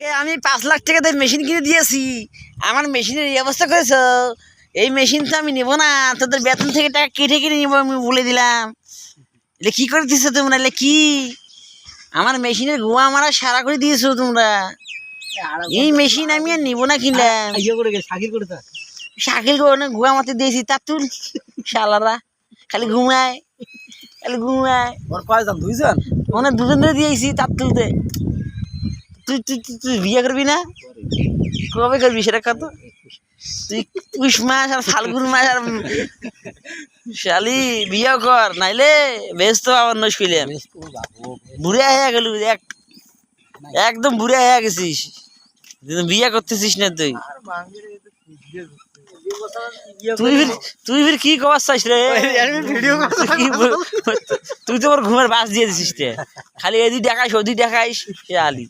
আমি 5 লাখ টাকা দিয়ে মেশিন কিনে দিয়েছি, আমার মেশিনের এই অবস্থা করেছ। এই মেশিন তো আমি নেবো না, তোদের বেতন থেকে টাকা কেটে কেটে নিবো, আমি বলে দিলাম। এটা কি করে দিচ্ছ তোমরা? এলে কি আমার মেশিনের গোয়া মারা সারা করে দিয়েছো তোমরা। এই মেশিন আমি আর নিবো না, কিনলাম। শাকিল করে গোয়া মারতে দিয়েছি, তা তুল শালারা খালি ঘুমায়, খালি ঘুমায়। ওখানে দুজন ধরে দিয়েছি তার তুলতে। তুই তুই তুই বিয়ে করবি না? কবে করবি সেটা কত? তুই পুষ মাস আর ফাল্গুন মাস আর শালি বিয়ে কর, নাইলে বেশ তো আবার নষ্ট করলাম। বুড়া হয়ে গেল, একদম বুড়া হয়ে গেছিস, বিয়ে করতেছিস না তুই। তুই ফির কি কবার চাইস রে? তুই তো ওর ঘুমের বাস দিয়ে দিছিস রে, খালি এদিক দেখাইস ওদিক দেখাইস। আলি